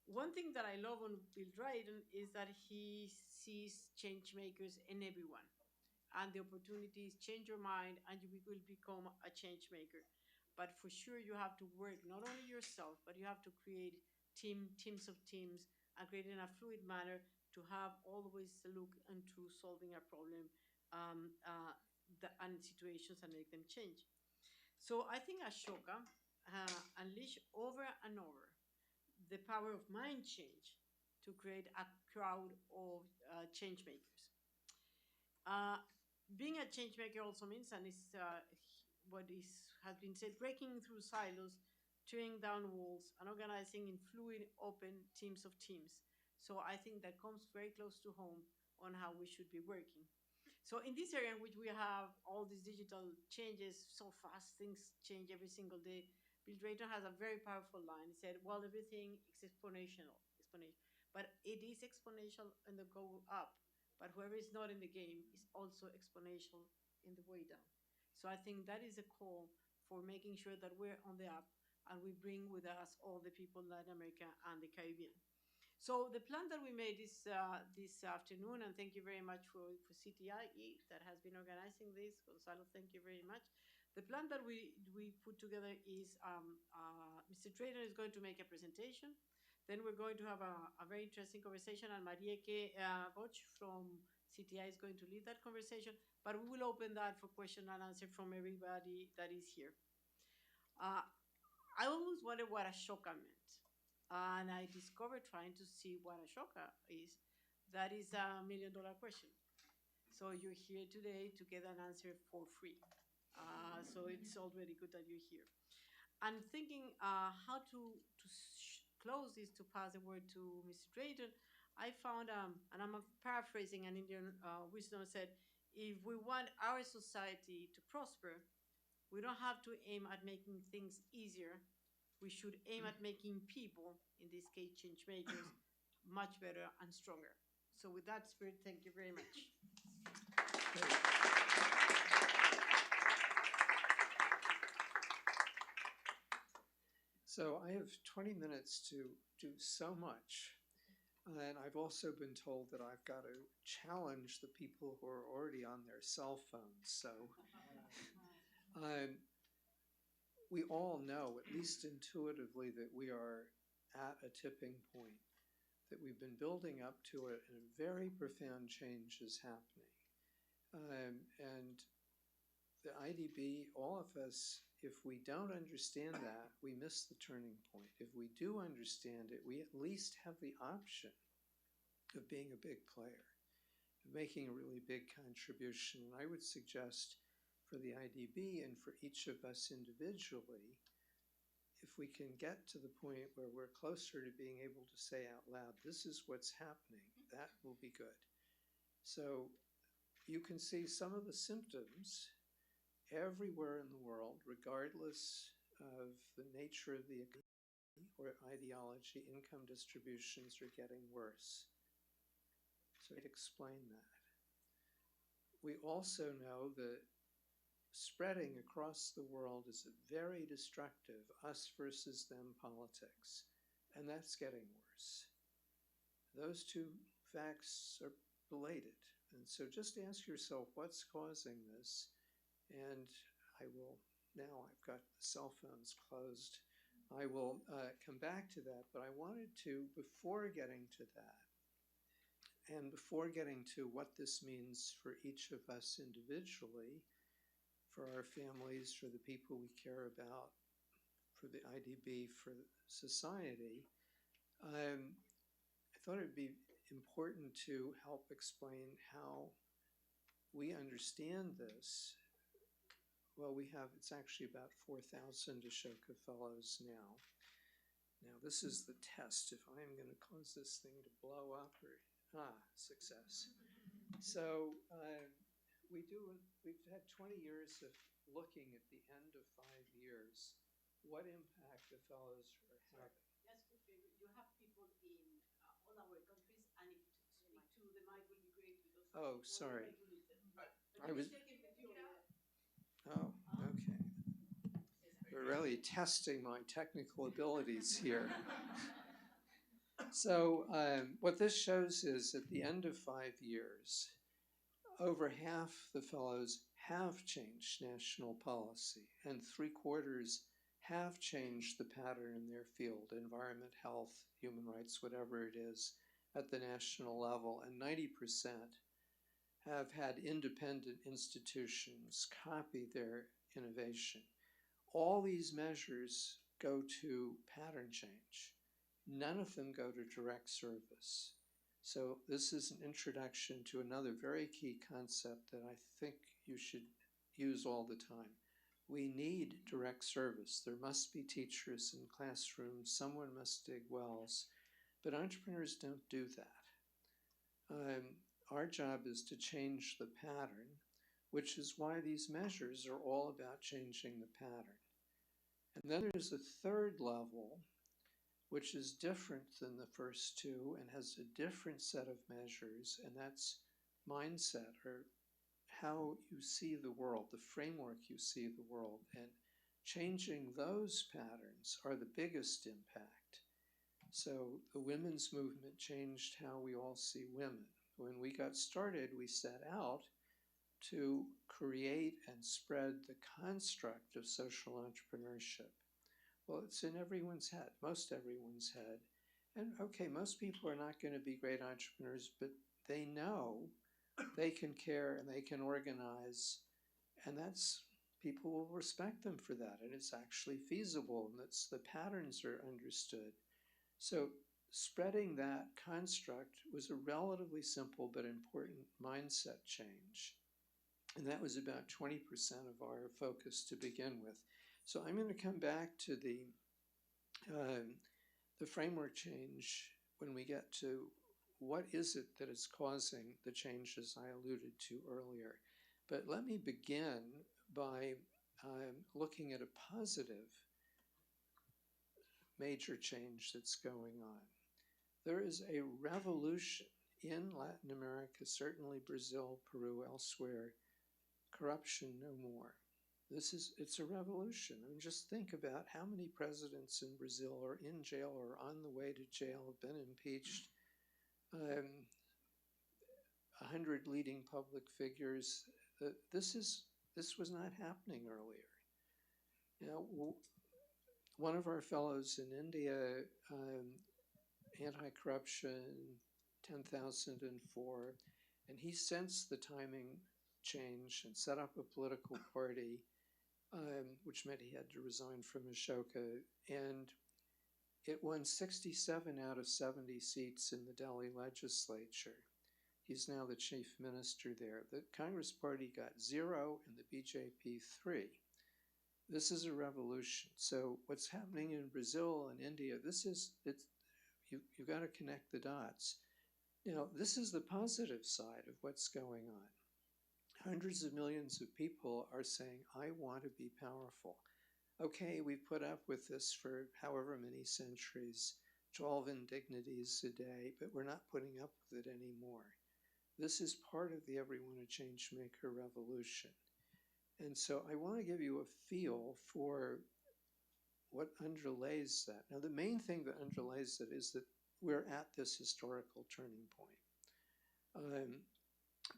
one thing that I love on Bill Drayton is that he sees change makers in everyone. And the opportunities change your mind and you will become a change maker. But for sure, you have to work not only yourself, but you have to create teams of teams and create in a fluid manner to have always look into solving a problem um, uh, and situations and make them change. So I think Ashoka unleashed over and over the power of mind change to create a crowd of change makers. Uh, Being a change maker also means, and is what is has been said, breaking through silos, tearing down walls, and organizing in fluid, open teams of teams. So I think that comes very close to home on how we should be working. So in this area in which we have all these digital changes so fast, things change every single day. Bill Drayton has a very powerful line. He said, "Well, everything is exponential, but it is exponential in the go up. But whoever is not in the game is also exponential in the way down." So I think that is a call for making sure that we're on the up and we bring with us all the people in Latin America and the Caribbean. So the plan that we made this afternoon, and thank you very much for CTIE that has been organizing this. Gonzalo, thank you very much. The plan that we put together is Mr. Trader is going to make a presentation. Then we're going to have a very interesting conversation, and Marieke Boch from CTI is going to lead that conversation. But we will open that for question and answer from everybody that is here. Uh, I always wondered what Ashoka meant. And I discovered trying to see what Ashoka is. That is $1 million question. So you're here today to get an answer for free. So it's already good that you're here. And thinking how to close this to pass the word to Mr. Drayton, I found, and I'm paraphrasing an Indian wisdom said, if we want our society to prosper, we don't have to aim at making things easier. We should aim at making people, in this case change makers, much better and stronger. So with that spirit, thank you very much. So I have 20 minutes to do so much. And I've also been told that I've got to challenge the people who are already on their cell phones. So we all know, at least intuitively, that we are at a tipping point, that we've been building up to it, and a very profound change is happening. And the IDB, all of us, if we don't understand that, we miss the turning point. If we do understand it, we at least have the option of being a big player, of making a really big contribution. And I would suggest for the IDB and for each of us individually, if we can get to the point where we're closer to being able to say out loud, this is what's happening, that will be good. So you can see some of the symptoms everywhere in the world, regardless of the nature of the economy or ideology. Income distributions are getting worse. So I'd explain that. We also know that spreading across the world is a very destructive us versus them politics, and that's getting worse. Those two facts are related. And so just ask yourself, what's causing this? And I will, now I've got the cell phones closed, I will come back to that, but I wanted to, before getting to that, and before getting to what this means for each of us individually, for our families, for the people we care about, for the IDB, for society, I thought it would be important to help explain how we understand this. Well, we have, it's actually about 4,000 Ashoka Fellows now. Now, this is the test. If I am going to cause this thing to blow up, or, success. So we've had 20 years of looking at the end of 5 years, what impact the fellows are having. Yes, you have people in all our countries, and if you speak to the mic will be great because oh, sorry. I was. Oh, okay. We're really testing my technical abilities here. So, what this shows is at the end of 5 years, over half the fellows have changed national policy, and three-quarters have changed the pattern in their field, environment, health, human rights, whatever it is, at the national level, and 90% have had independent institutions copy their innovation. All these measures go to pattern change. None of them go to direct service. So this is an introduction to another very key concept that I think you should use all the time. We need direct service. There must be teachers in classrooms. Someone must dig wells. But entrepreneurs don't do that. Our job is to change the pattern, which is why these measures are all about changing the pattern. And then there's a third level, which is different than the first two and has a different set of measures, and that's mindset, or how you see the world, the framework you see the world. And changing those patterns are the biggest impact. So the women's movement changed how we all see women. When we got started, we set out to create and spread the construct of social entrepreneurship. Well, it's in everyone's head, most everyone's head. And okay, most people are not going to be great entrepreneurs, but they know they can care and they can organize, and that's, people will respect them for that, and it's actually feasible, and it's, the patterns are understood. So spreading that construct was a relatively simple but important mindset change. And that was about 20% of our focus to begin with. So I'm going to come back to the framework change when we get to what is it that is causing the changes I alluded to earlier. But let me begin by looking at a positive major change that's going on. There is a revolution in Latin America, certainly Brazil, Peru, elsewhere. Corruption no more. It's a revolution. I mean, just think about how many presidents in Brazil are in jail or on the way to jail, have been impeached. 100 leading public figures. This was not happening earlier. You know, one of our fellows in India, anti-corruption, 10,004, and he sensed the timing change and set up a political party, which meant he had to resign from Ashoka, and it won 67 out of 70 seats in the Delhi legislature. He's now the chief minister there. The Congress Party got 0 and the BJP 3. This is a revolution. So what's happening in Brazil and India, you've got to connect the dots. You know, this is the positive side of what's going on. Hundreds of millions of people are saying, I want to be powerful. Okay, we've put up with this for however many centuries, 12 indignities a day, but we're not putting up with it anymore. This is part of the Everyone a Changemaker revolution. And so I want to give you a feel for what underlays that. Now, the main thing that underlays it is that we're at this historical turning point.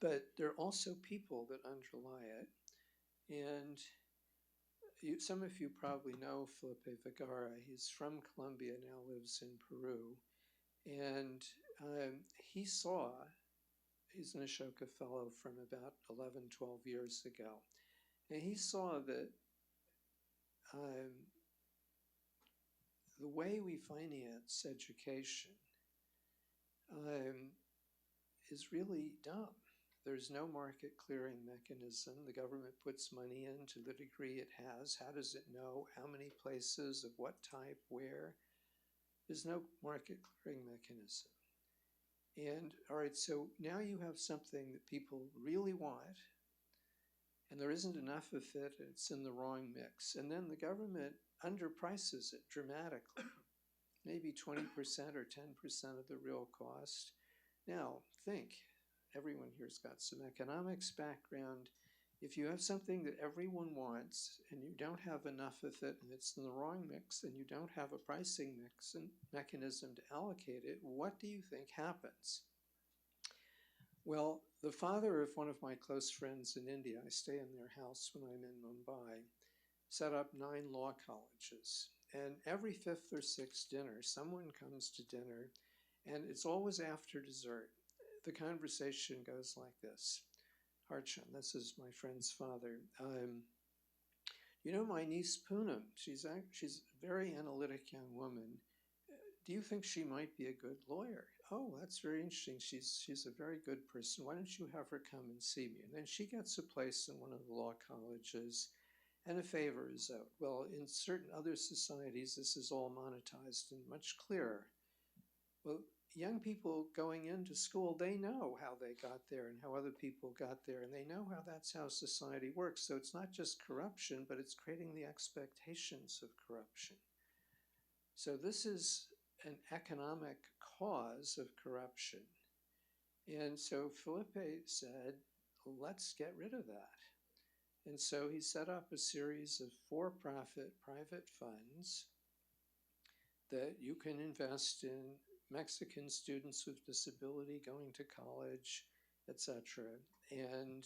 But there are also people that underlie it. And some of you probably know Philippa Vega. He's from Colombia, now lives in Peru. And he's an Ashoka fellow from about 11, 12 years ago. And he saw that the way we finance education is really dumb. There's no market clearing mechanism. The government puts money in to the degree it has. How does it know how many places, of what type, where? There's no market clearing mechanism. And all right, so now you have something that people really want, and there isn't enough of it, and it's in the wrong mix. And then the government underprices it dramatically, maybe 20% or 10% of the real cost. Now, think, everyone here's got some economics background. If you have something that everyone wants and you don't have enough of it and it's in the wrong mix and you don't have a pricing mix and mechanism to allocate it, what do you think happens? Well, the father of one of my close friends in India, I stay in their house when I'm in Mumbai, set up 9 law colleges. And every 5th or 6th dinner, someone comes to dinner, and it's always after dessert. The conversation goes like this. Harchan, this is my friend's father. You know my niece Poonam, she's a very analytic young woman. Do you think she might be a good lawyer? Oh, that's very interesting. She's a very good person. Why don't you have her come and see me? And then she gets a place in one of the law colleges, and a favor is owed. Well, in certain other societies, this is all monetized and much clearer. Well, young people going into school, they know how they got there and how other people got there, and they know that's how society works. So it's not just corruption, but it's creating the expectations of corruption. So this is an economic cause of corruption. And so Philippa said, let's get rid of that. And so he set up a series of for-profit private funds that you can invest in Mexican students with disability going to college, etc. And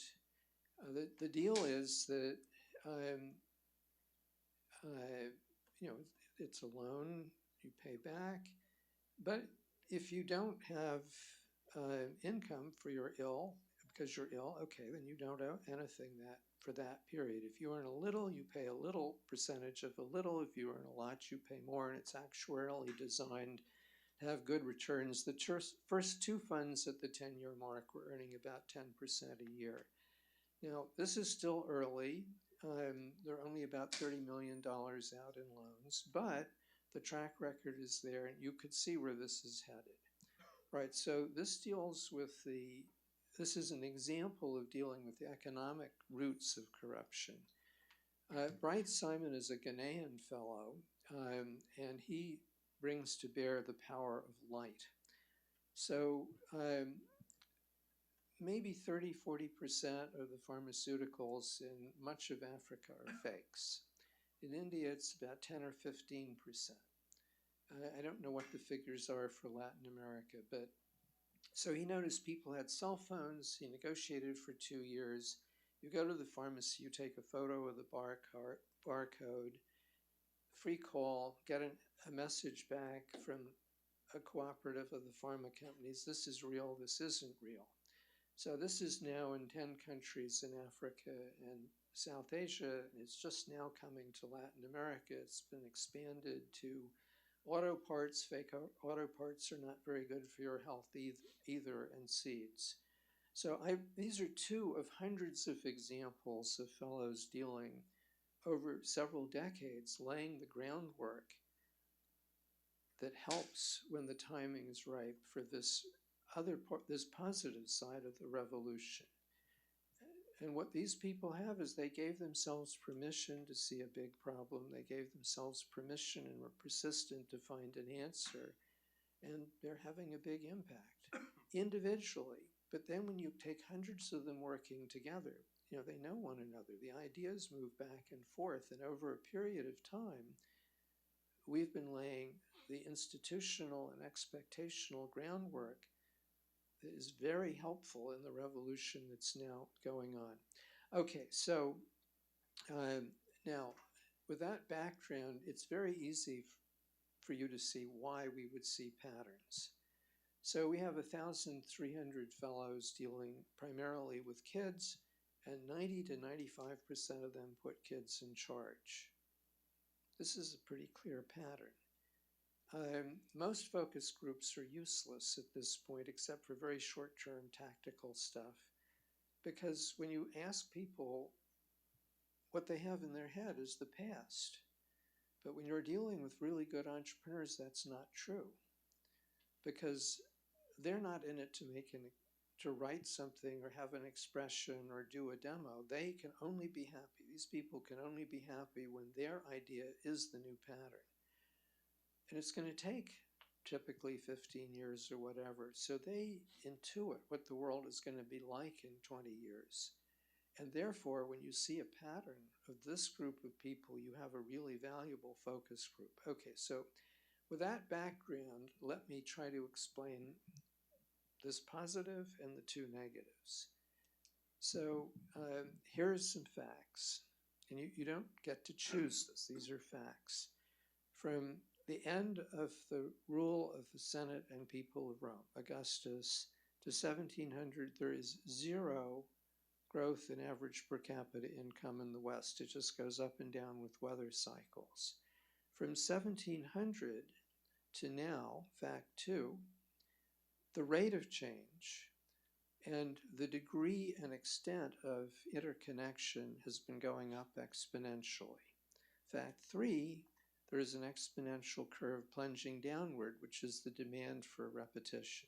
the deal is that it's a loan, you pay back, but if you don't have income for your because you're ill, okay, then you don't owe anything for that period. If you earn a little, you pay a little percentage of a little. If you earn a lot, you pay more, and it's actuarially designed to have good returns. The first 2 funds at the 10-year mark were earning about 10% a year. Now, this is still early. They're only about $30 million out in loans, but the track record is there, and you could see where this is headed. Right, so this is an example of dealing with the economic roots of corruption. Bright Simon is a Ghanaian fellow, and he brings to bear the power of light. So maybe 30–40% of the pharmaceuticals in much of Africa are fakes. In India, it's about 10 or 15%. I don't know what the figures are for Latin America, but so he noticed people had cell phones. He negotiated for 2 years. You go to the pharmacy, you take a photo of the barcode, free call, get a message back from a cooperative of the pharma companies. This is real, this isn't real. So this is now in 10 countries in Africa and South Asia, and it's just now coming to Latin America. It's been expanded to auto parts. Fake auto parts are not very good for your health either, and seeds. So these are 2 of hundreds of examples of fellows dealing over several decades, laying the groundwork that helps when the timing is right for this positive side of the revolution. And what these people have is they gave themselves permission to see a big problem. They gave themselves permission and were persistent to find an answer. And they're having a big impact individually. But then when you take hundreds of them working together, they know one another. The ideas move back and forth. And over a period of time, we've been laying the institutional and expectational groundwork that is very helpful in the revolution that's now going on. Okay, so now with that background, it's very easy for you to see why we would see patterns. So we have 1,300 fellows dealing primarily with kids, and 90 to 95% of them put kids in charge. This is a pretty clear pattern. Most focus groups are useless at this point, except for very short-term tactical stuff, because when you ask people, what they have in their head is the past. But when you're dealing with really good entrepreneurs, that's not true, because they're not in it to write something or have an expression or do a demo. They can only be happy. These people can only be happy when their idea is the new pattern. And it's going to take typically 15 years or whatever. So they intuit what the world is going to be like in 20 years. And therefore, when you see a pattern of this group of people, you have a really valuable focus group. Okay, so with that background, let me try to explain this positive and the two negatives. So here's some facts. And you don't get to choose this. These are facts. From the end of the rule of the Senate and people of Rome, Augustus, to 1700, there is zero growth in average per capita income in the West. It just goes up and down with weather cycles. From 1700 to now, fact two, the rate of change and the degree and extent of interconnection has been going up exponentially. Fact three, there is an exponential curve plunging downward, which is the demand for repetition.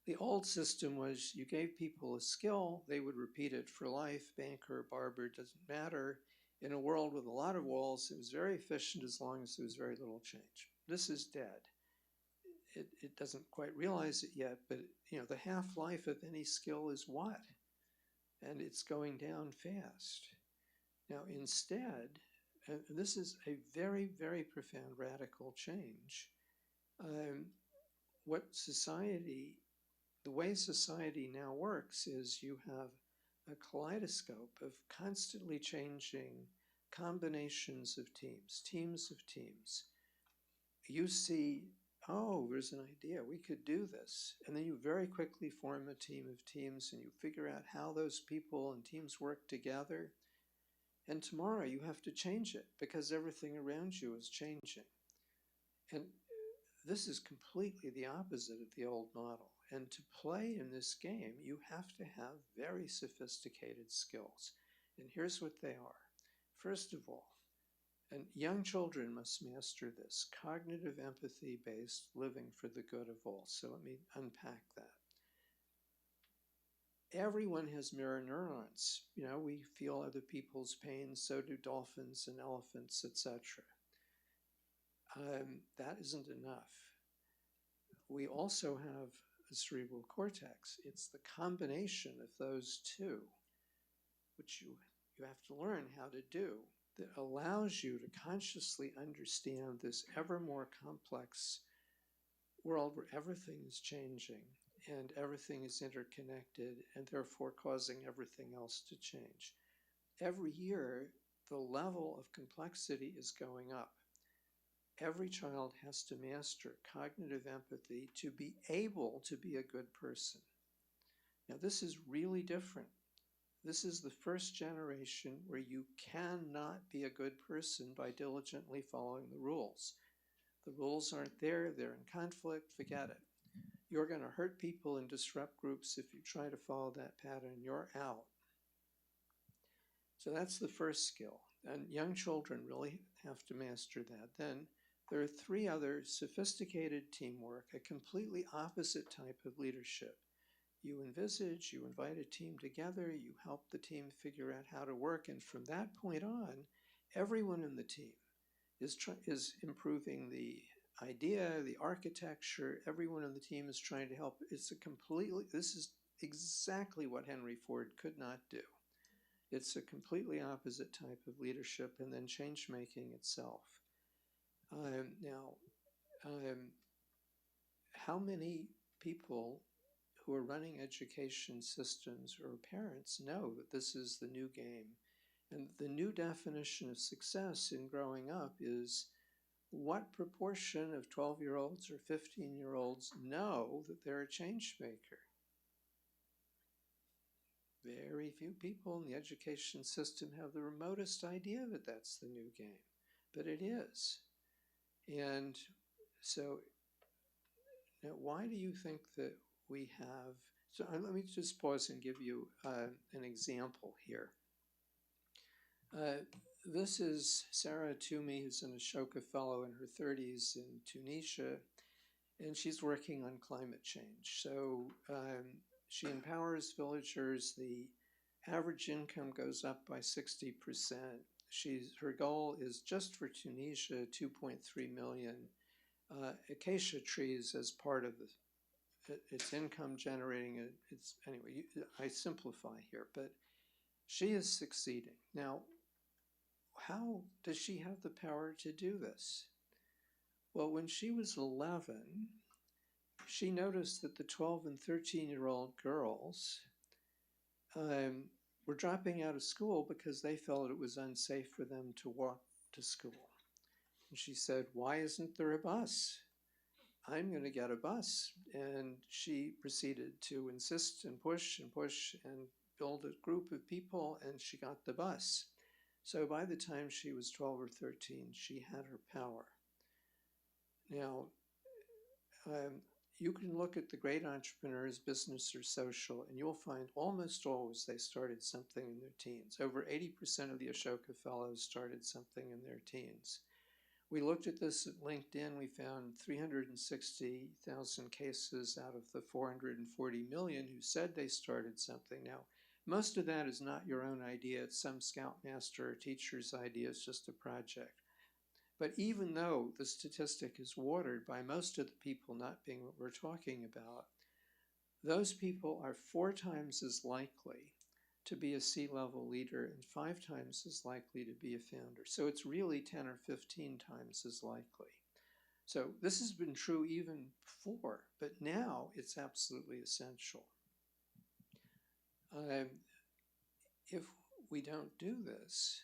The old system was you gave people a skill, they would repeat it for life, banker, barber, doesn't matter. In a world with a lot of walls, it was very efficient as long as there was very little change. This is dead. It doesn't quite realize it yet, but the half-life of any skill is what? And it's going down fast. Now instead, and this is a very, very profound radical change, the way society now works is you have a kaleidoscope of constantly changing combinations of teams of teams. You see, oh, there's an idea, we could do this. And then you very quickly form a team of teams and you figure out how those people and teams work together. And tomorrow you have to change it because everything around you is changing. And this is completely the opposite of the old model. And to play in this game, you have to have very sophisticated skills. And here's what they are. First of all, and young children must master this, cognitive empathy-based living for the good of all. So let me unpack that. Everyone has mirror neurons. We feel other people's pain, so do dolphins and elephants, etc. That isn't enough. We also have a cerebral cortex. It's the combination of those two, which you have to learn how to do, that allows you to consciously understand this ever more complex world where everything is changing and everything is interconnected and therefore causing everything else to change. Every year, the level of complexity is going up. Every child has to master cognitive empathy to be able to be a good person. Now, this is really different. This is the first generation where you cannot be a good person by diligently following the rules. The rules aren't there, they're in conflict, forget it. You're going to hurt people and disrupt groups if you try to follow that pattern, you're out. So that's the first skill. And young children really have to master that. Then there are three other sophisticated teamwork, a completely opposite type of leadership. You invite a team together, you help the team figure out how to work, and from that point on, everyone in the team is improving the idea, the architecture, everyone in the team is trying to help. This is exactly what Henry Ford could not do. It's a completely opposite type of leadership, and then change-making itself. How many people who are running education systems or parents know that this is the new game? And the new definition of success in growing up is what proportion of 12-year-olds or 15-year-olds know that they're a change maker? Very few people in the education system have the remotest idea that that's the new game, but it is. And so now why do you think that we have, so let me just pause and give you an example here. This is Sarah Tumi, who's an Ashoka Fellow in her 30s in Tunisia, and she's working on climate change. So she empowers villagers. The average income goes up by 60%. Her goal is just for Tunisia, 2.3 million acacia trees as part of its income generating. Anyway, I simplify here, but She is succeeding. Now, how does she have the power to do this? Well, when she was 11, she noticed that the 12 and 13-year-old girls were dropping out of school because they felt it was unsafe for them to walk to school. And she said, "Why isn't there a bus? I'm going to get a bus." And she proceeded to insist and push and build a group of people, and she got the bus. So by the time she was 12 or 13, she had her power. Now, you can look at the great entrepreneurs, business or social, and you'll find almost always they started something in their teens. Over 80% of the Ashoka Fellows started something in their teens. We looked at this at LinkedIn. We found 360,000 cases out of the 440 million who said they started something. Now, most of that is not your own idea. It's some scoutmaster or teacher's idea. It's just a project. But even though the statistic is watered by most of the people not being what we're talking about, those people are 4 times as likely to be a C-level leader and 5 times as likely to be a founder. So it's really 10 or 15 times as likely. So this has been true even before, but now it's absolutely essential. If we don't do this,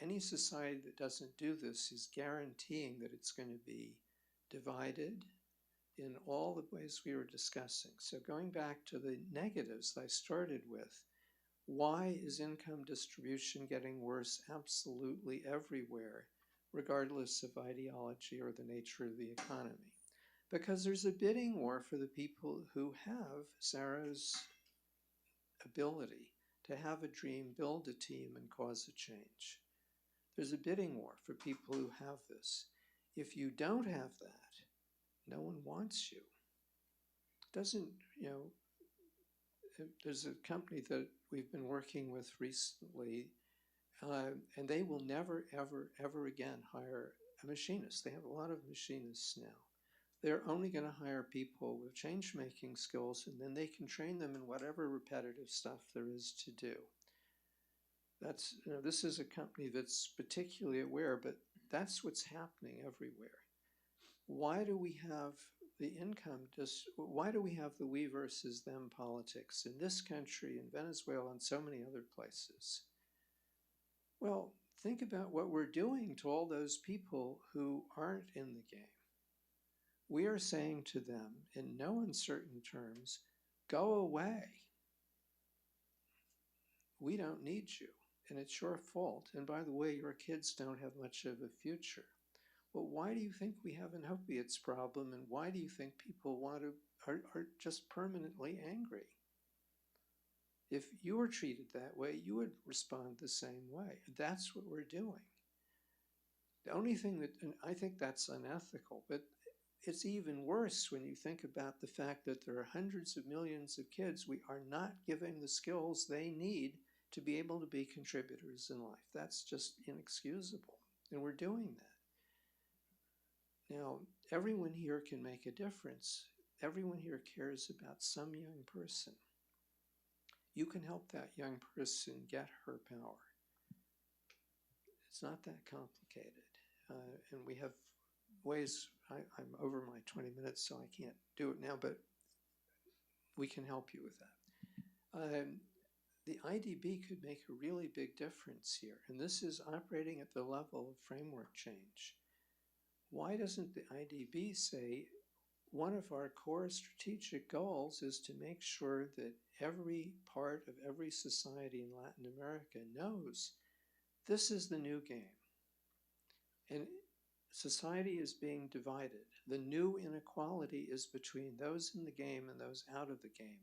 any society that doesn't do this is guaranteeing that it's going to be divided in all the ways we were discussing. So going back to the negatives I started with, why is income distribution getting worse absolutely everywhere, regardless of ideology or the nature of the economy? Because there's a bidding war for the people who have Sarah's ability to have a dream, build a team, and cause a change. There's a bidding war for people who have this. If you don't have that, no one wants you. Doesn't, there's a company that we've been working with recently, and they will never, ever, ever again hire a machinist. They have a lot of machinists now. They're only going to hire people with change-making skills, and then they can train them in whatever repetitive stuff there is to do. This is a company that's particularly aware, but that's what's happening everywhere. Why do we have the why do we have the we versus them politics in this country, in Venezuela, and so many other places? Well, think about what we're doing to all those people who aren't in the game. We are saying to them in no uncertain terms, go away. We don't need you, and it's your fault. And by the way, your kids don't have much of a future. Well, why do you think we have an opiates problem, and why do you think people are just permanently angry? If you were treated that way, you would respond the same way. That's what we're doing. The only thing and I think that's unethical, but it's even worse when you think about the fact that there are hundreds of millions of kids we are not giving the skills they need to be able to be contributors in life. That's just inexcusable, and we're doing that. Now, everyone here can make a difference. Everyone here cares about some young person. You can help that young person get her power. It's not that complicated. And we have ways, I'm over my 20 minutes, so I can't do it now, but we can help you with that. The IDB could make a really big difference here, and this is operating at the level of framework change. Why doesn't the IDB say one of our core strategic goals is to make sure that every part of every society in Latin America knows this is the new game? And society is being divided. The new inequality is between those in the game and those out of the game.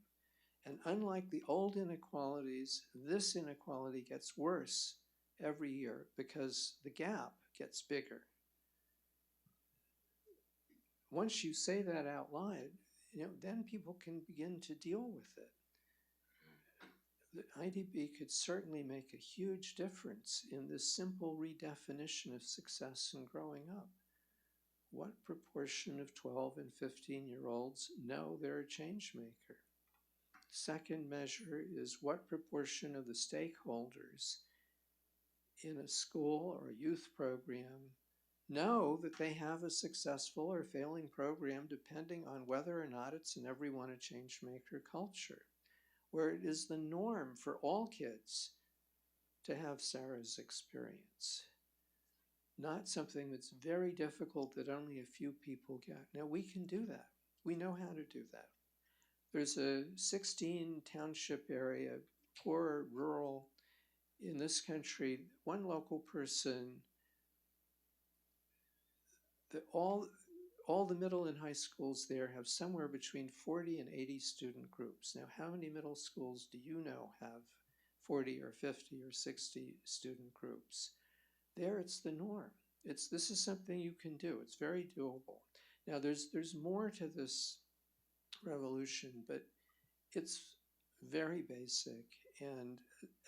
And unlike the old inequalities, this inequality gets worse every year because the gap gets bigger. Once you say that out loud, then people can begin to deal with it. The IDB could certainly make a huge difference in this simple redefinition of success in growing up. What proportion of 12 and 15-year-olds know they're a change maker? Second measure is what proportion of the stakeholders in a school or a youth program know that they have a successful or failing program depending on whether or not it's an everyone a change maker culture, where it is the norm for all kids to have Sarah's experience. Not something that's very difficult that only a few people get. Now, we can do that. We know how to do that. There's a 16 township area, poor, rural, in this country. One local person, all the middle and high schools there have somewhere between 40 and 80 student groups. Now, how many middle schools do you know have 40 or 50 or 60 student groups? There, it's the norm. This is something you can do. It's very doable. Now, there's more to this revolution, but it's very basic. And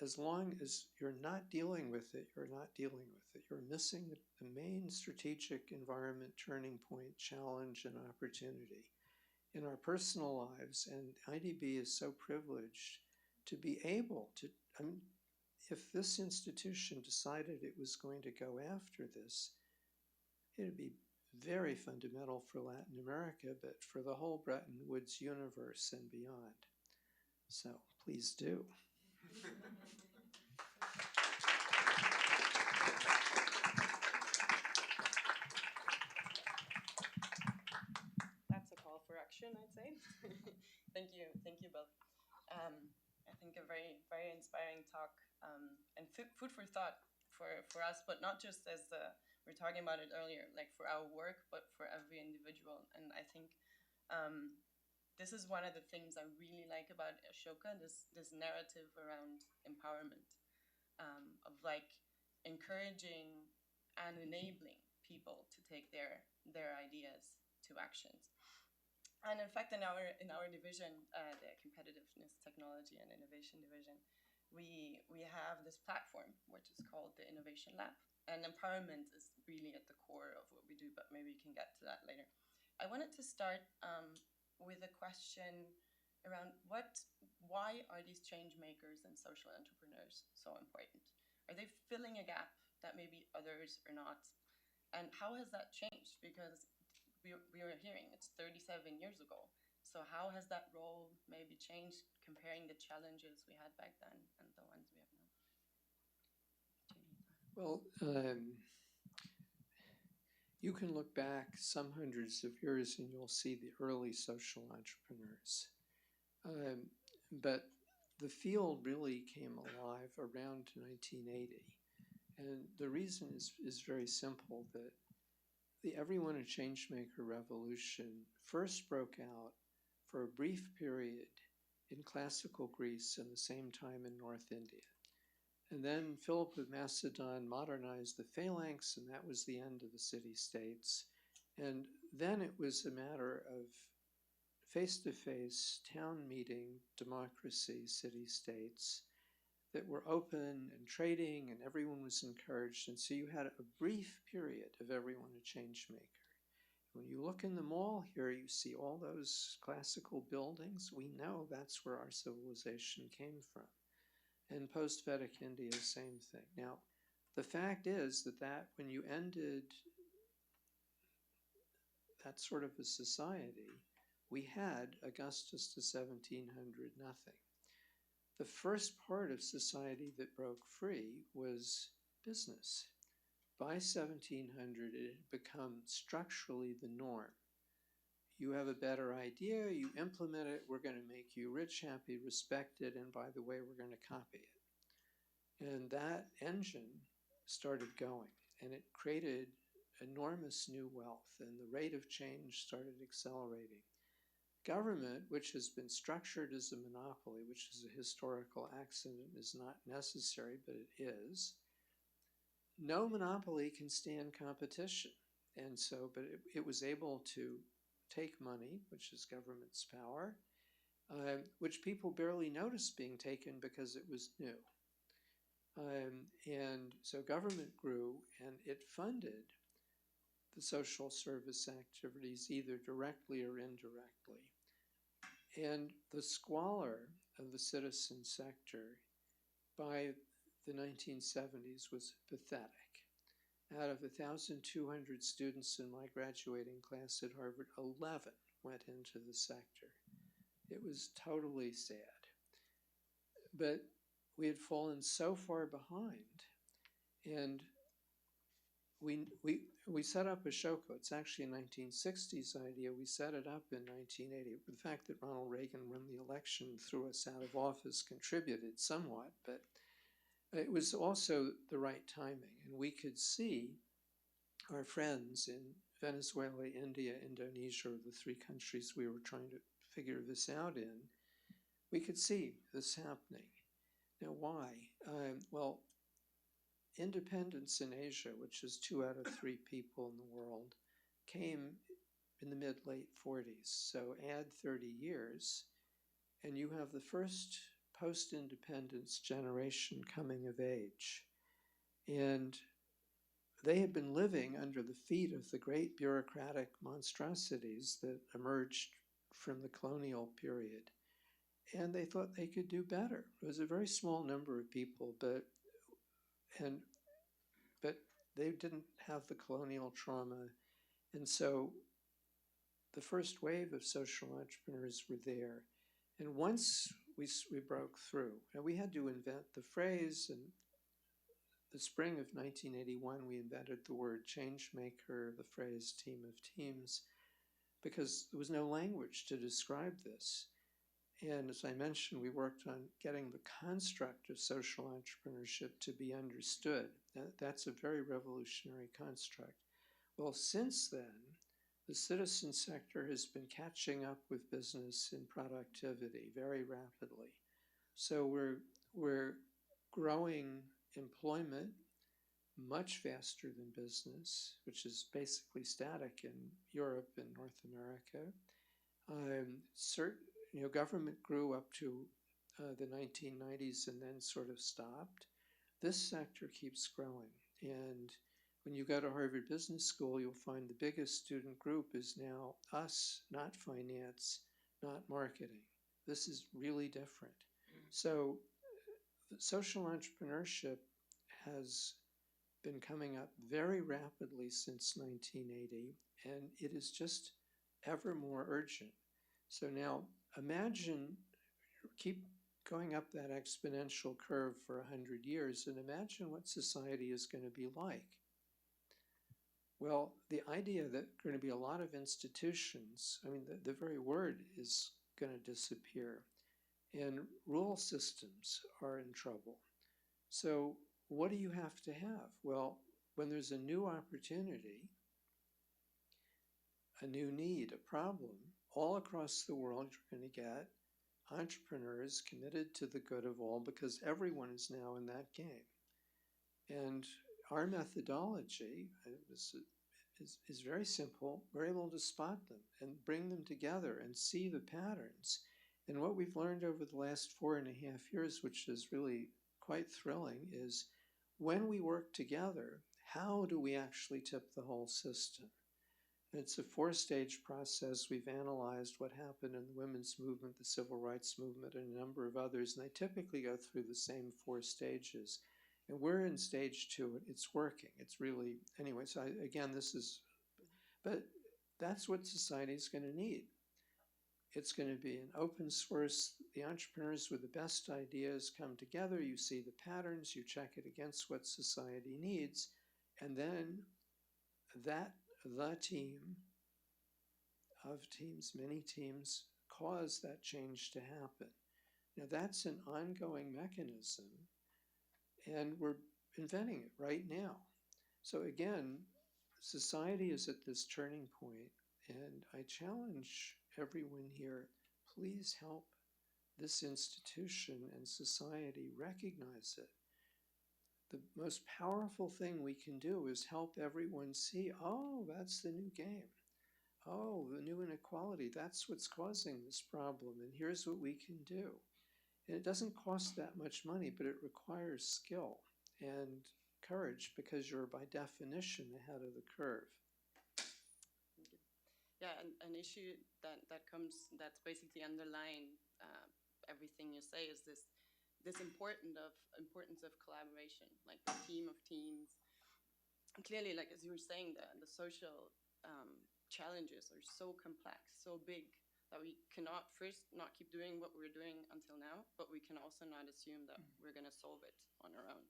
as long as you're not dealing with it, you're not dealing with it. You're missing the main strategic environment turning point, challenge, and opportunity in our personal lives. And IDB is so privileged to be able to, if this institution decided it was going to go after this, it'd be very fundamental for Latin America, but for the whole Bretton Woods universe and beyond. So please do. That's a call for action, I'd say. Thank you, Bill. I think a very, very inspiring talk, and food for thought for us, but not just as we were talking about it earlier, like for our work, but for every individual. And I think this is one of the things I really like about Ashoka, this narrative around empowerment, of like encouraging and enabling people to take their ideas to actions. And in fact, in our division, the competitiveness, technology, and innovation division, we have this platform which is called the Innovation Lab, and empowerment is really at the core of what we do. But maybe we can get to that later. I wanted to start with a question around why are these change makers and social entrepreneurs so important? Are they filling a gap that maybe others are not? And how has that changed? Because we were hearing it's 37 years ago. So how has that role maybe changed, comparing the challenges we had back then and the ones we have now? Well, you can look back some hundreds of years and you'll see the early social entrepreneurs. But the field really came alive around 1980. And the reason is very simple, that the everyone a changemaker revolution first broke out for a brief period in classical Greece and the same time in North India. And then Philip of Macedon modernized the phalanx, and that was the end of the city-states. And then it was a matter of face-to-face town meeting democracy, city-states that were open and trading, and everyone was encouraged. And so you had a brief period of everyone a change maker. When you look in the mall here, you see all those classical buildings. We know that's where our civilization came from. And post-Vedic India, same thing. Now, the fact is that when you ended that sort of a society, we had Augustus to 1700 nothing. The first part of society that broke free was business. By 1700, it had become structurally the norm. You have a better idea, you implement it, we're going to make you rich, happy, respected, and by the way, we're going to copy it. And that engine started going, and it created enormous new wealth, and the rate of change started accelerating. Government, which has been structured as a monopoly, which is a historical accident, is not necessary, but it is. No monopoly can stand competition. And so, but it was able to take money, which is government's power, which people barely noticed being taken because it was new. And so government grew, and it funded the social service activities either directly or indirectly. And the squalor of the citizen sector by the 1970s was pathetic. Out of 1,200 students in my graduating class at Harvard, 11 went into the sector. It was totally sad. But we had fallen so far behind, and we set up Ashoka. It's actually a 1960s idea. We set it up in 1980. The fact that Ronald Reagan won the election and threw us out of office contributed somewhat, but it was also the right timing. And we could see our friends in Venezuela, India, Indonesia, the three countries we were trying to figure this out in, we could see this happening. Now, why? Well, independence in Asia, which is 2 out of 3 people in the world, came in the mid-late 40s. So add 30 years, and you have the first post-independence generation coming of age. And they had been living under the feet of the great bureaucratic monstrosities that emerged from the colonial period. And they thought they could do better. It was a very small number of people, but they didn't have the colonial trauma. And so the first wave of social entrepreneurs were there. And once we broke through, and we had to invent the phrase, and the spring of 1981, we invented the word Changemaker, the phrase team of teams, because there was no language to describe this. And as I mentioned, we worked on getting the construct of social entrepreneurship to be understood. That's a very revolutionary construct. Well, since then, the citizen sector has been catching up with business in productivity very rapidly. So we're growing employment much faster than business, which is basically static in Europe and North America. Government grew up to the 1990s and then sort of stopped. This sector keeps growing. And when you go to Harvard Business School, you'll find the biggest student group is now us, not finance, not marketing. This is really different. So social entrepreneurship has been coming up very rapidly since 1980, and it is just ever more urgent. So now imagine, keep going up that exponential curve for 100 years, and imagine what society is going to be like. Well, the idea that there are going to be a lot of institutions, I mean, the very word is going to disappear, and rule systems are in trouble. So what do you have to have? Well, when there's a new opportunity, a new need, a problem, all across the world, you're going to get entrepreneurs committed to the good of all, because everyone is now in that game. And our methodology is very simple. We're able to spot them and bring them together and see the patterns. And what we've learned over the last 4.5 years, which is really quite thrilling, is when we work together, how do we actually tip the whole system? It's a 4-stage process. We've analyzed what happened in the women's movement, the civil rights movement, and a number of others, and they typically go through the same 4 stages. And we're in stage 2. It's working. It's really, anyway, so but that's what society is going to need. It's going to be an open source. The entrepreneurs with the best ideas come together. You see the patterns, you check it against what society needs, and then the team of teams, many teams, cause that change to happen. Now that's an ongoing mechanism, and we're inventing it right now. So again, society is at this turning point, and I challenge everyone here, please help this institution and society recognize it. The most powerful thing we can do is help everyone see, oh, that's the new game. Oh, the new inequality, that's what's causing this problem, and here's what we can do. And it doesn't cost that much money, but it requires skill and courage, because you're by definition ahead of the curve. yeah, an issue that comes, that's basically underlying everything you say, is this importance of collaboration, like the team of teams. And clearly, like as you were saying, the social challenges are so complex, so big, that we cannot first not keep doing what we're doing until now, but we can also not assume that we're going to solve it on our own.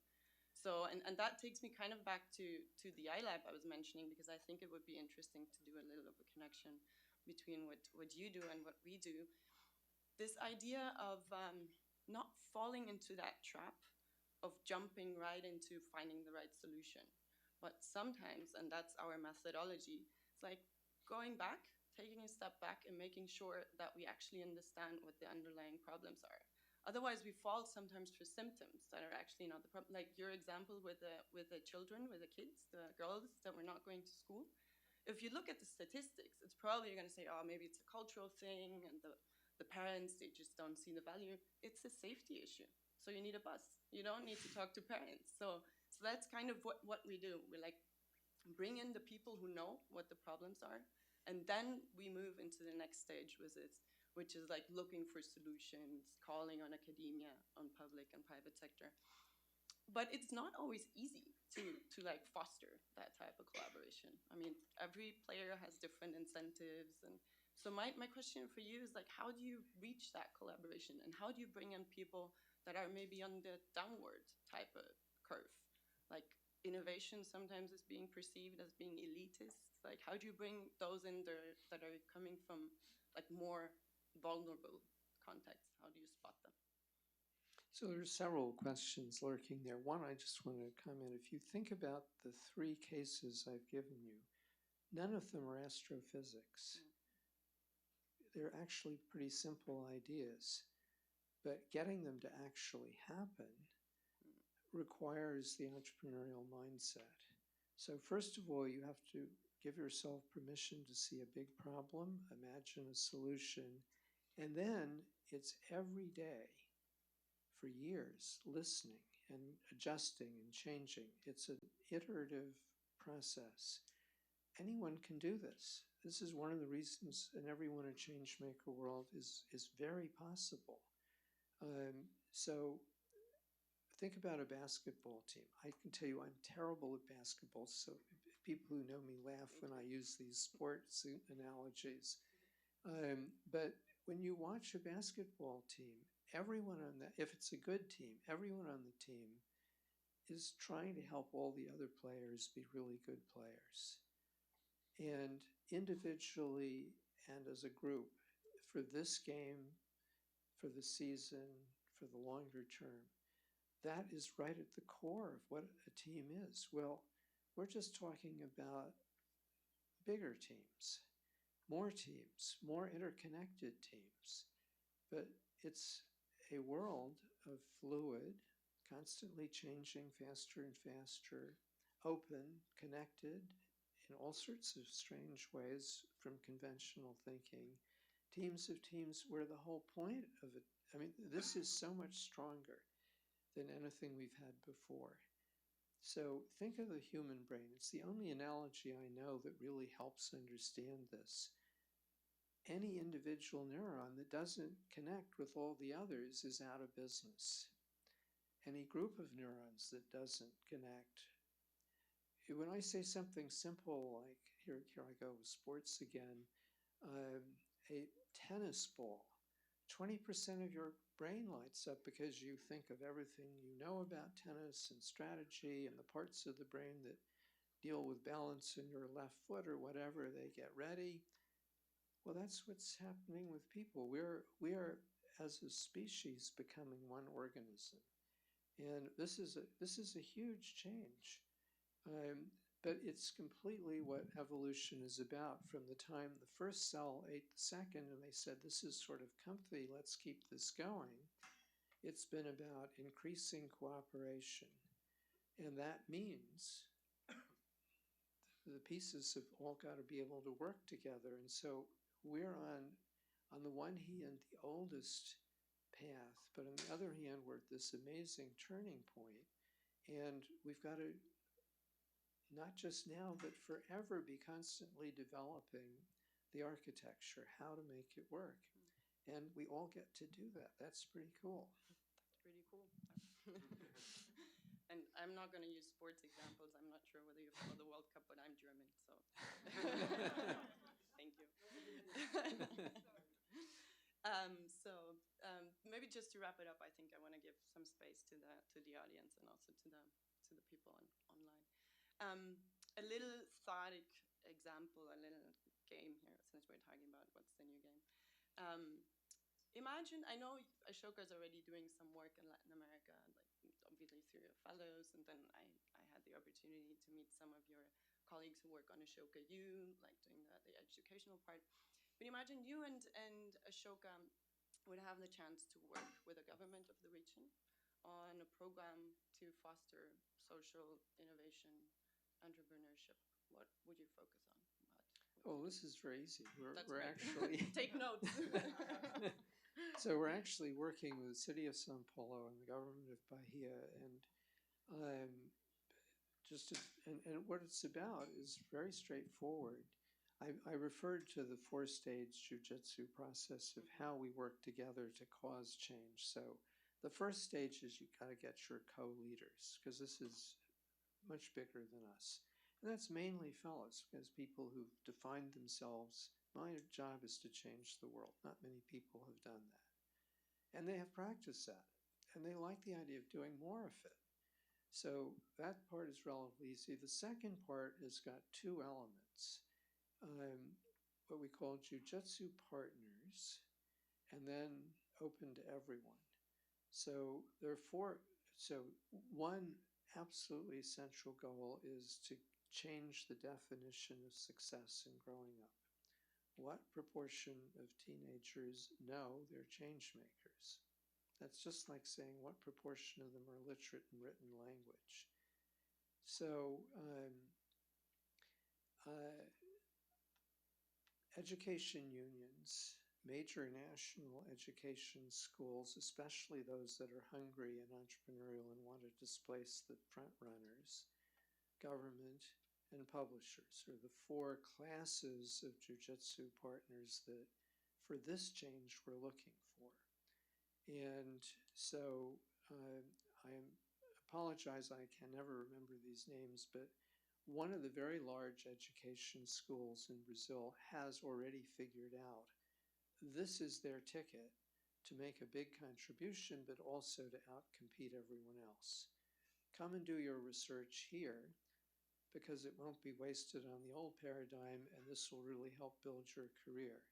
So, and that takes me kind of back to the iLab I was mentioning, because I think it would be interesting to do a little of a connection between what you do and what we do. This idea of not falling into that trap of jumping right into finding the right solution. But sometimes, and that's our methodology, it's like going back, taking a step back, and making sure that we actually understand what the underlying problems are. Otherwise, we fall sometimes for symptoms that are actually not the problem. Like your example with the children, with the kids, the girls that were not going to school. If you look at the statistics, it's probably you're going to say, oh, maybe it's a cultural thing, and the parents, they just don't see the value. It's a safety issue. So you need a bus. You don't need to talk to parents. So that's kind of what we do. We like bring in the people who know what the problems are, and then we move into the next stage, which is like looking for solutions, calling on academia, on public and private sector. But it's not always easy to like foster that type of collaboration. I mean, every player has different incentives, and so my question for you is like, how do you reach that collaboration, and how do you bring in people that are maybe on the downward type of curve? Like innovation sometimes is being perceived as being elitist. Like how do you bring those in there that are coming from like more vulnerable contexts? How do you spot them? So there's several questions lurking there. One, I just want to comment. If you think about the three cases I've given you, none of them are astrophysics. They're actually pretty simple ideas, but getting them to actually happen requires the entrepreneurial mindset. So first of all, you have to give yourself permission to see a big problem, imagine a solution, and then it's every day for years listening and adjusting and changing. It's an iterative process. Anyone can do this. This is one of the reasons in everyone in Changemaker world is very possible. So think about a basketball team. I can tell you I'm terrible at basketball, so people who know me laugh when I use these sports analogies. But when you watch a basketball team, everyone on that, if it's a good team, everyone on the team is trying to help all the other players be really good players. And individually and as a group, for this game, for the season, for the longer term, that is right at the core of what a team is. Well, we're just talking about bigger teams, more interconnected teams. But it's a world of fluid, constantly changing faster and faster, open, connected in all sorts of strange ways from conventional thinking. Teams of teams where the whole point of it, I mean, this is so much stronger than anything we've had before. So think of the human brain. It's the only analogy I know that really helps understand this. Any individual neuron that doesn't connect with all the others is out of business. Any group of neurons that doesn't connect. When I say something simple like, here I go with sports again, a tennis ball, 20% of your brain lights up because you think of everything you know about tennis and strategy, and the parts of the brain that deal with balance in your left foot or whatever, they get ready. Well, that's what's happening with people. We are as a species becoming one organism, and this is a huge change. But it's completely what evolution is about. From the time the first cell ate the second, and they said, this is sort of comfy, let's keep this going, it's been about increasing cooperation. And that means the pieces have all got to be able to work together. And so we're on the one hand, the oldest path, but on the other hand, we're at this amazing turning point. And we've got to, not just now, but forever, be constantly developing the architecture, how to make it work. And we all get to do that. That's pretty cool. That's pretty cool. And I'm not going to use sports examples. I'm not sure whether you follow the World Cup, but I'm German, so thank you. Maybe just to wrap it up, I think I want to give some space to the audience and also to the people online. A little thought example, a little game here, since we're talking about what's the new game. Imagine, I know Ashoka is already doing some work in Latin America, like obviously through your fellows, and then I had the opportunity to meet some of your colleagues who work on Ashoka U, like doing the educational part. But imagine you and Ashoka would have the chance to work with the government of the region on a program to foster social innovation, entrepreneurship. What would you focus on? Oh, this is very easy. We're right. actually take notes. So we're actually working with the city of Sao Paulo and the government of Bahia, and and what it's about is very straightforward. I referred to the four-stage jujitsu process of how we work together to cause change. So the first stage is you got to get your co-leaders, because this is much bigger than us. And that's mainly fellows, because people who've defined themselves, my job is to change the world. Not many people have done that. And they have practiced at it, and they like the idea of doing more of it. So that part is relatively easy. The second part has got two elements. What we call Jujitsu partners, and then open to everyone. So there are four. So one absolutely essential goal is to change the definition of success in growing up. What proportion of teenagers know they're change makers? That's just like saying what proportion of them are literate in written language. So education unions, major national education schools, especially those that are hungry and entrepreneurial and want to displace the front runners, government, and publishers are the four classes of jujitsu partners that for this change we're looking for. And so I apologize, I can never remember these names, but one of the very large education schools in Brazil has already figured out this is their ticket to make a big contribution, but also to outcompete everyone else. Come and do your research here, because it won't be wasted on the old paradigm, and this will really help build your career.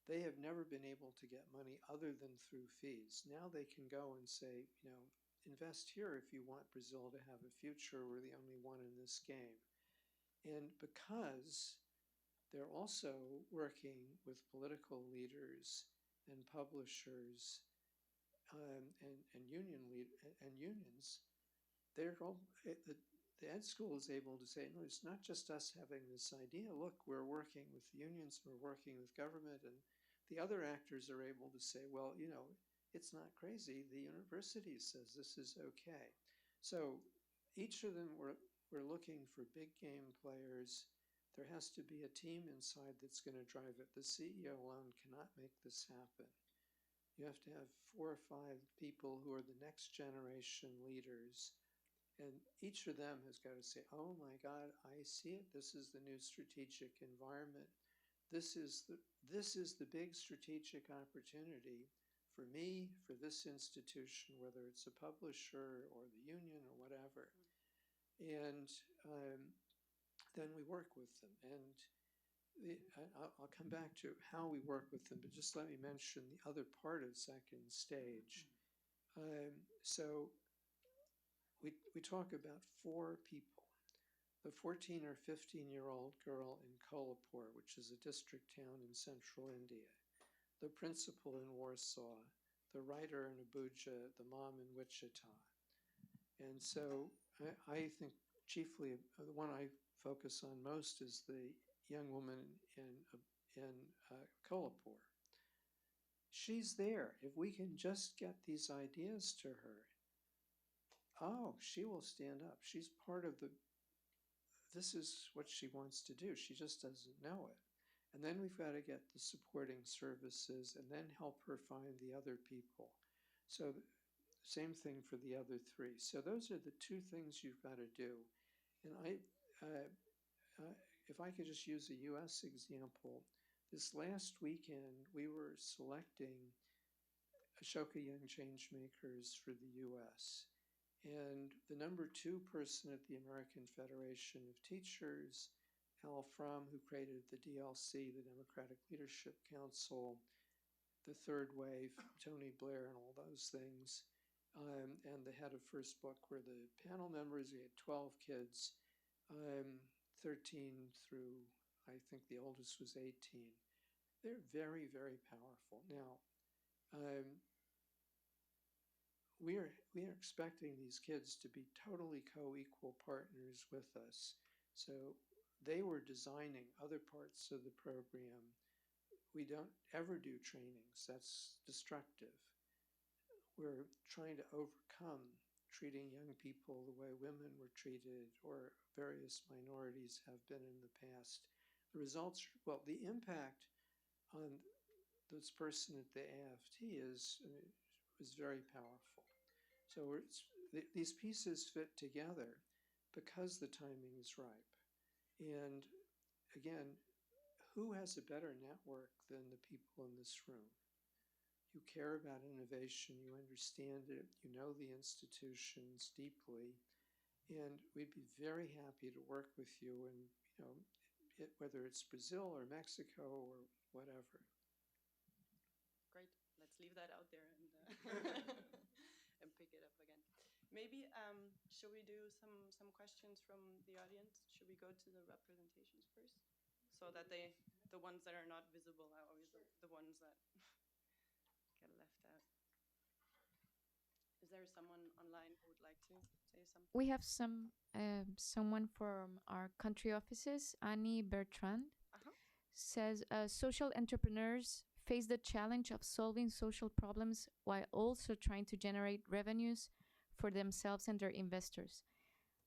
They have never been able to get money other than through fees. Now they can go and say, invest here if you want Brazil to have a future. We're the only one in this game. And because they're also working with political leaders and publishers and unions, the ed school is able to say, no, it's not just us having this idea. Look, we're working with unions, we're working with government, and the other actors are able to say, well, it's not crazy. The university says this is okay. So each of them, we're looking for big game players. There has to be a team inside that's going to drive it. The CEO alone cannot make this happen. You have to have 4 or 5 people who are the next generation leaders. And each of them has got to say, oh my God, I see it. This is the new strategic environment. This is the big strategic opportunity for me, for this institution, whether it's a publisher or the union or whatever. And then we work with them. And I'll come back to how we work with them, but just let me mention the other part of second stage. So we talk about 4 people. The 14 or 15-year-old girl in Kolhapur, which is a district town in central India, the principal in Warsaw, the writer in Abuja, the mom in Wichita. And so I think chiefly the one I focus on most is the young woman in Kolhapur. She's there. If we can just get these ideas to her, she will stand up. She's part of this is what she wants to do. She just doesn't know it. And then we've got to get the supporting services and then help her find the other people. So, same thing for the other three. So, those are the two things you've got to do. And if I could just use a US example, this last weekend we were selecting Ashoka Young Changemakers for the US. And the number two person at the American Federation of Teachers, Al Fromm, who created the DLC, the Democratic Leadership Council, the Third Wave, Tony Blair, and all those things, and the head of First Book were the panel members. We had 12 kids, 13 through, I think the oldest was 18. They're very, very powerful. Now, we are expecting these kids to be totally co-equal partners with us. So they were designing other parts of the program. We don't ever do trainings. That's destructive. We're trying to overcome treating young people the way women were treated or various minorities have been in the past. The results, well, the impact on this person at the AFT is very powerful. So these pieces fit together because the timing is ripe. And again, who has a better network than the people in this room? You care about innovation, you understand it, you know the institutions deeply, and we'd be very happy to work with you and, whether it's Brazil or Mexico or whatever. Great. Let's leave that out there and and pick it up again. Maybe should we do some questions from the audience? Should we go to the representations first, so that the ones that are not visible are always the ones that get left out? Is there someone online who would like to say something? We have someone from our country offices, Annie Bertrand, says social entrepreneurs face the challenge of solving social problems while also trying to generate revenues for themselves and their investors.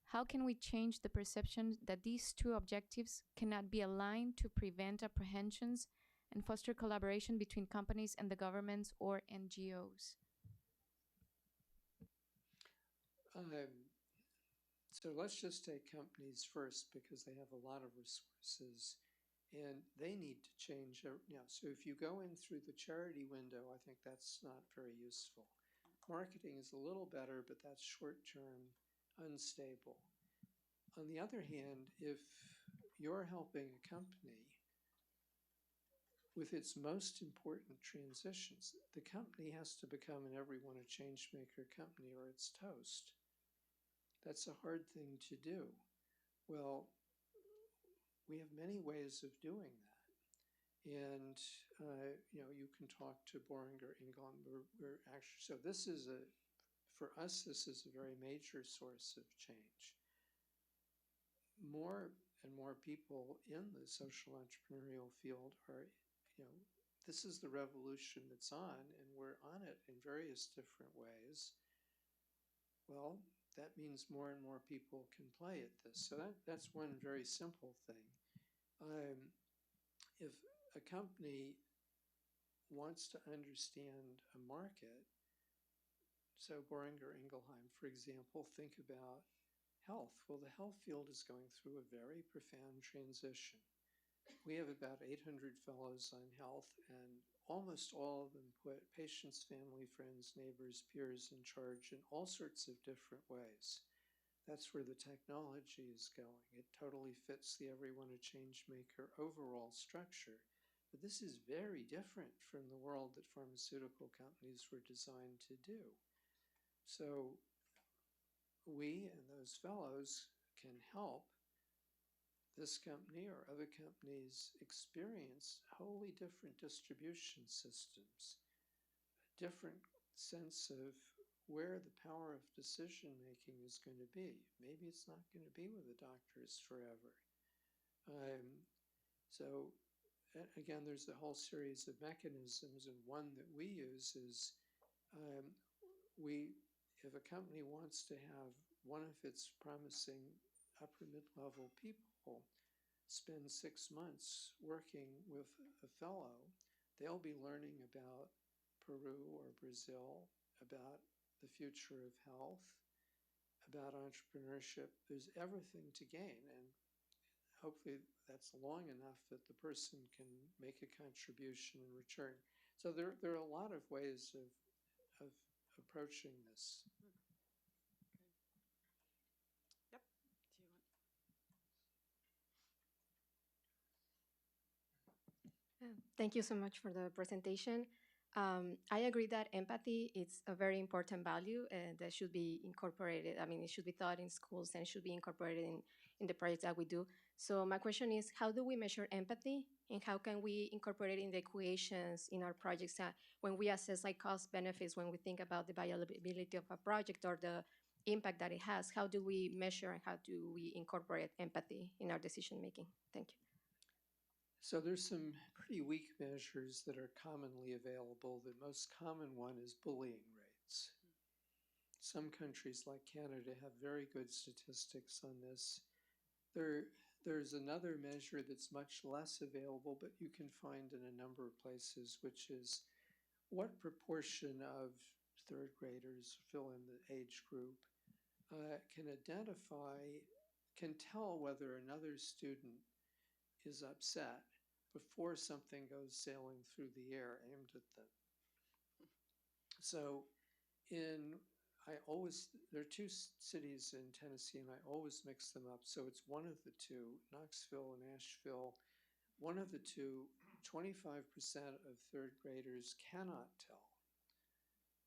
How can we change the perception that these two objectives cannot be aligned to prevent apprehensions and foster collaboration between companies and the governments or NGOs? So let's just take companies first because they have a lot of resources and they need to change. So if you go in through the charity window, I think that's not very useful. Marketing is a little better, but that's short-term, unstable. On the other hand, if you're helping a company with its most important transitions, the company has to become an everyone a changemaker company or it's toast. That's a hard thing to do. Well, we have many ways of doing that. And, you can talk to Boehringer Ingelheim. We're actually, so this is for us, this is a very major source of change. More and more people in the social entrepreneurial field are, this is the revolution that's on, and we're on it in various different ways. Well, that means more and more people can play at this. So that's one very simple thing. If a company wants to understand a market, so Boehringer Ingelheim, for example, think about health. Well, the health field is going through a very profound transition. We have about 800 fellows on health, and almost all of them put patients, family, friends, neighbors, peers in charge in all sorts of different ways. That's where the technology is going. It totally fits the everyone a changemaker overall structure. But this is very different from the world that pharmaceutical companies were designed to do. So we and those fellows can help this company or other companies experience wholly different distribution systems, a different sense of where the power of decision making is going to be. Maybe it's not going to be with the doctors forever. So again, there's a whole series of mechanisms, and one that we use is if a company wants to have one of its promising upper mid-level people spend 6 months working with a fellow, they'll be learning about Peru or Brazil, about the future of health, about entrepreneurship. There's everything to gain, and hopefully that's long enough that the person can make a contribution in return. So there are a lot of ways of approaching this. Yep. Do you want? Thank you so much for the presentation. I agree that empathy is a very important value that should be incorporated. I mean, it should be taught in schools and should be incorporated in the projects that we do. So my question is, how do we measure empathy and how can we incorporate it in the equations in our projects when we assess like cost benefits, when we think about the viability of a project or the impact that it has, how do we measure and how do we incorporate empathy in our decision making? Thank you. So there's some pretty weak measures that are commonly available. The most common one is bullying rates. Some countries like Canada have very good statistics on this. There's another measure that's much less available, but you can find in a number of places, which is what proportion of third graders, fill in the age group, can tell whether another student is upset before something goes sailing through the air aimed at them. So there are two cities in Tennessee and I always mix them up. So it's one of the two, Knoxville and Asheville. One of the two, 25% of third graders cannot tell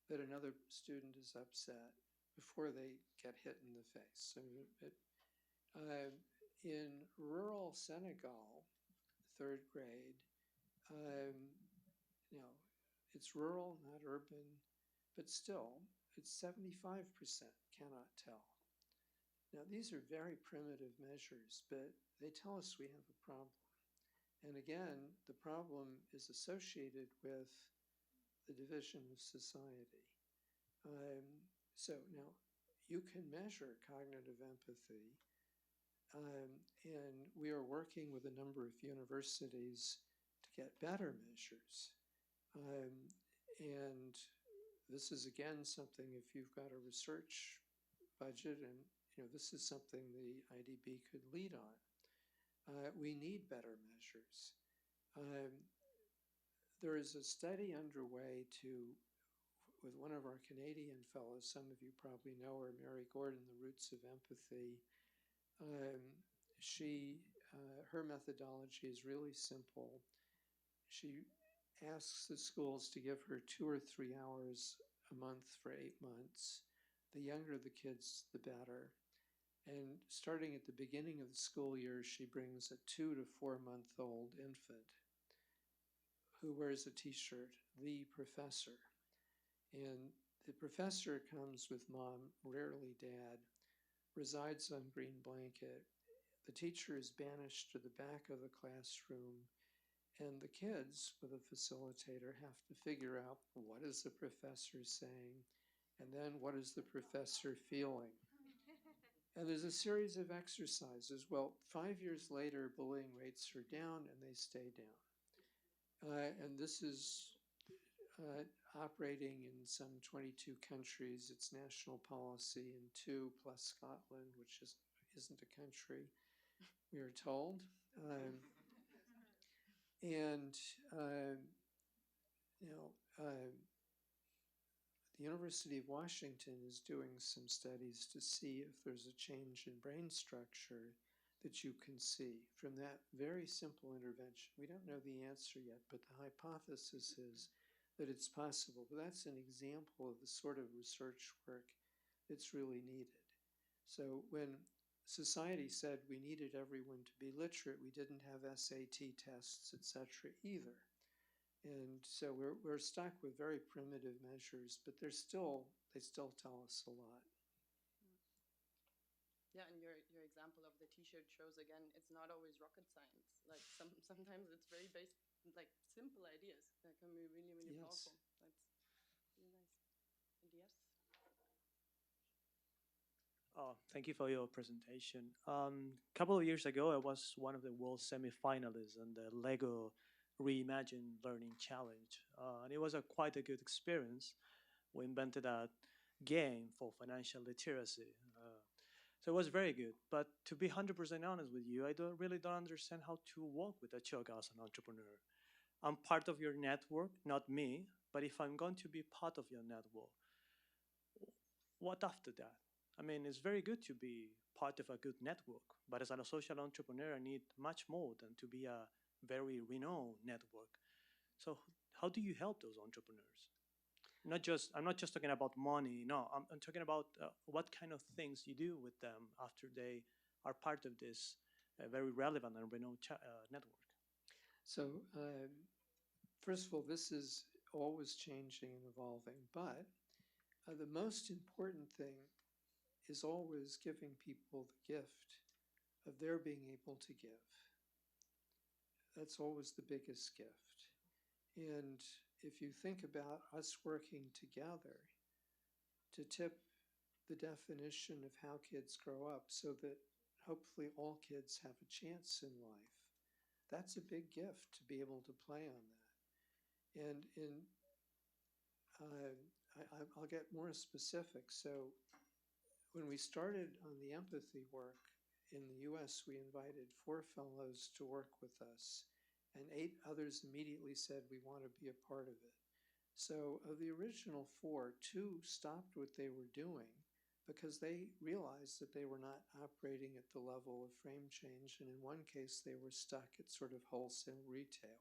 that another student is upset before they get hit in the face. In rural Senegal, third grade, it's rural, not urban, but still, it's 75% cannot tell. Now, these are very primitive measures, but they tell us we have a problem. And again, the problem is associated with the division of society. So now, you can measure cognitive empathy, and we are working with a number of universities to get better measures. And this is again something, if you've got a research budget, and this is something the IDB could lead on. We need better measures. There is a study underway with one of our Canadian fellows, some of you probably know her, Mary Gordon, The Roots of Empathy. Her methodology is really simple. She asks the schools to give her 2 or 3 hours a month for 8 months. The younger the kids, the better. And starting at the beginning of the school year, she brings a 2 to 4 month old infant who wears a t-shirt, the professor. And the professor comes with mom, rarely dad, resides on green blanket. The teacher is banished to the back of the classroom. And the kids, with a facilitator, have to figure out what is the professor saying, and then what is the professor feeling. And there's a series of exercises. Well, 5 years later, bullying rates are down, and they stay down. And this is operating in some 22 countries. It's national policy in 2 plus Scotland, which isn't a country, we are told. The University of Washington is doing some studies to see if there's a change in brain structure that you can see from that very simple intervention. We don't know the answer yet, but the hypothesis is that it's possible. But that's an example of the sort of research work that's really needed. So when society said we needed everyone to be literate, we didn't have SAT tests, etc. either. And so we're stuck with very primitive measures, but they still tell us a lot. Yeah, and your example of the T-shirt shows again, it's not always rocket science. Like sometimes it's very basic, like simple ideas that can be really, really powerful. That's really nice. And yes. Thank you for your presentation. A couple of years ago, I was one of the world semifinalists in the Lego Reimagine Learning Challenge, and it was quite a good experience. We invented a game for financial literacy, so it was very good. But to be 100% honest with you, I don't understand how to work with a child as an entrepreneur. I'm part of your network, not me. But if I'm going to be part of your network, what after that? I mean, it's very good to be part of a good network, but as a social entrepreneur, I need much more than to be a very renowned network. So, how do you help those entrepreneurs? I'm not just talking about money. No, I'm talking about what kind of things you do with them after they are part of this very relevant and renowned network. So, first of all, this is always changing and evolving, but the most important thing is always giving people the gift of their being able to give. That's always the biggest gift. And if you think about us working together to tip the definition of how kids grow up so that hopefully all kids have a chance in life, that's a big gift to be able to play on that. And I'll get more specific. So when we started on the empathy work in the US, we invited 4 fellows to work with us, and 8 others immediately said, we want to be a part of it. So of the original 4, 2 stopped what they were doing because they realized that they were not operating at the level of frame change, and in one case they were stuck at sort of wholesale retail.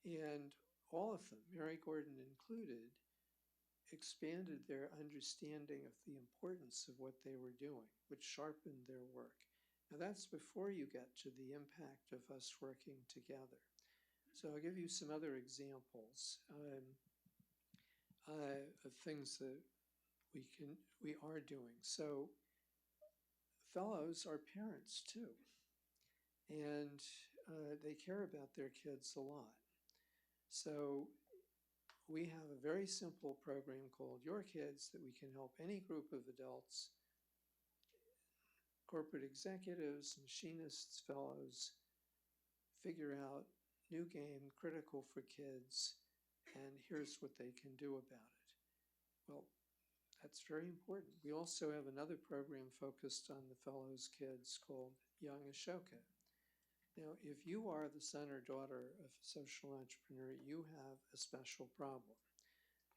And all of them, Mary Gordon included, expanded their understanding of the importance of what they were doing, which sharpened their work. Now that's before you get to the impact of us working together. So I'll give you some other examples of things that we are doing. So fellows are parents too, and they care about their kids a lot. So we have a very simple program called Your Kids that we can help any group of adults, corporate executives, machinists, fellows, figure out new game critical for kids, and here's what they can do about it. Well, that's very important. We also have another program focused on the fellows' kids called Young Ashoka. Now, if you are the son or daughter of a social entrepreneur, you have a special problem.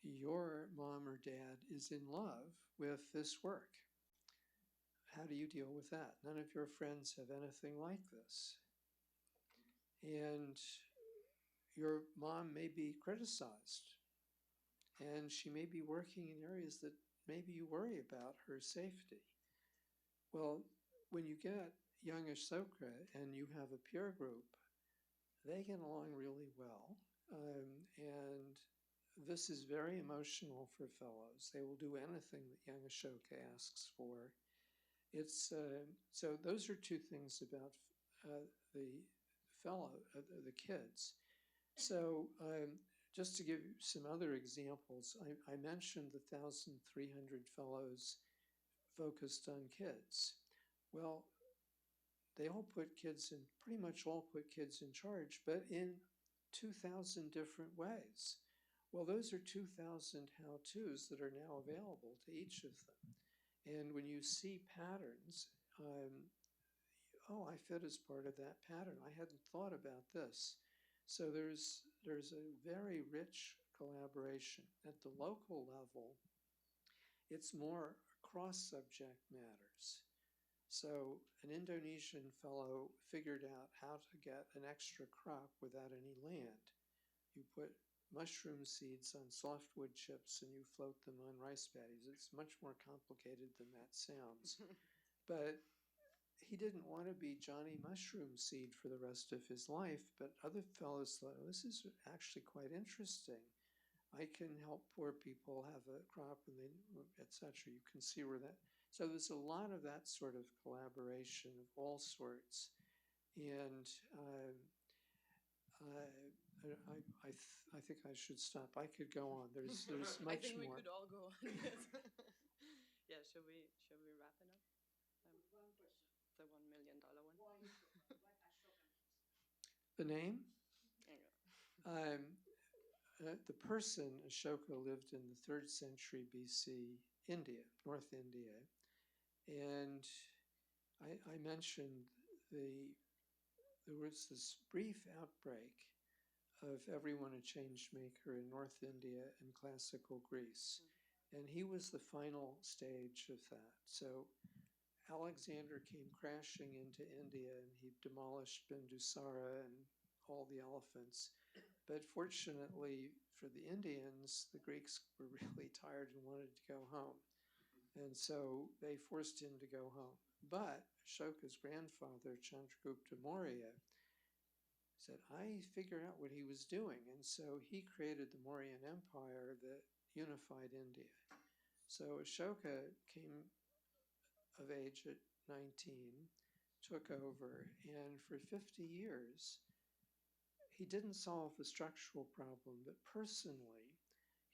Your mom or dad is in love with this work. How do you deal with that? None of your friends have anything like this. And your mom may be criticized, and she may be working in areas that maybe you worry about her safety. Well, when you get young Ahsoka and you have a peer group, they get along really well. And this is very emotional for fellows. They will do anything that young Ashoka asks for. It's so those are 2 things about the kids. So just to give you some other examples, I mentioned the 1,300 fellows focused on kids. Well, they all put kids in, pretty much all put kids in charge, but in 2,000 different ways. Well, those are 2,000 how-tos that are now available to each of them. And when you see patterns, oh, I fit as part of that pattern. I hadn't thought about this. So there's a very rich collaboration. At the local level, it's more cross-subject matters. So an Indonesian fellow figured out how to get an extra crop without any land. You put mushroom seeds on softwood chips and you float them on rice paddies. It's much more complicated than that sounds. But he didn't want to be Johnny Mushroom Seed for the rest of his life, but other fellows thought, oh, this is actually quite interesting. I can help poor people have a crop, and then, etc. You can see where that. So there's a lot of that sort of collaboration of all sorts, and I think I should stop. I could go on. There's much I think we more. could all go on. Yes. should we wrap it up? One question. The $1 million one. Why Ashoka? What Ashoka means? The name? There you go. The person Ashoka lived in the 3rd century BC, India, North India, and I mentioned there was this brief outbreak of everyone a changemaker in North India and classical Greece, and he was the final stage of that. So Alexander came crashing into India and he demolished Bindusara and all the elephants. But fortunately for the Indians, the Greeks were really tired and wanted to go home. And so they forced him to go home. But Ashoka's grandfather, Chandragupta Maurya, said, I figured out what he was doing. And so he created the Mauryan Empire that unified India. So Ashoka came of age at 19, took over, and for 50 years, he didn't solve the structural problem, but personally,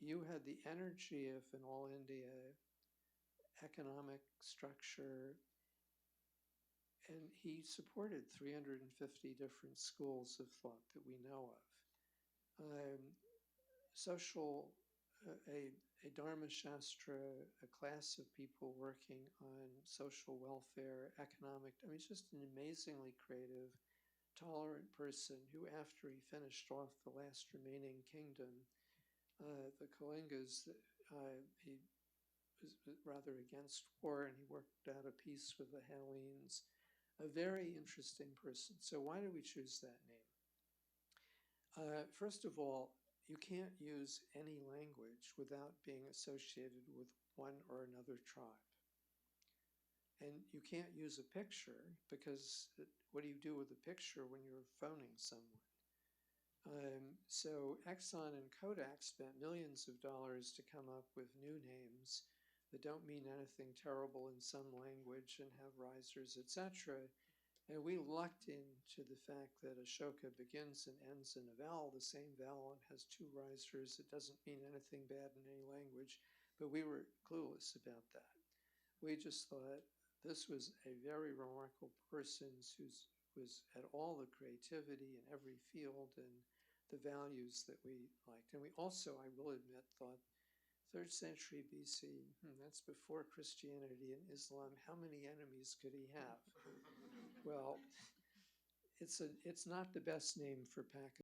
you had the energy of an all India economic structure, and he supported 350 different schools of thought that we know of. A Dharma Shastra, a class of people working on social welfare, economic, it's just an amazingly creative, tolerant person who, after he finished off the last remaining kingdom, the Kalingas, he was rather against war, and he worked out a peace with the Hellenes. A very interesting person. So why do we choose that name? First of all, you can't use any language without being associated with one or another tribe. And you can't use a picture because what do you do with a picture when you're phoning someone? So Exxon and Kodak spent millions of dollars to come up with new names that don't mean anything terrible in some language and have risers, etc. And we lucked into the fact that Ashoka begins and ends in a vowel, the same vowel, and has 2 risers. It doesn't mean anything bad in any language, but we were clueless about that. We just thought this was a very remarkable person who was at all the creativity in every field and the values that we liked. And we also, I will admit, thought 3rd century BC, that's before Christianity and Islam. How many enemies could he have? Well, it's not the best name for Pakistan.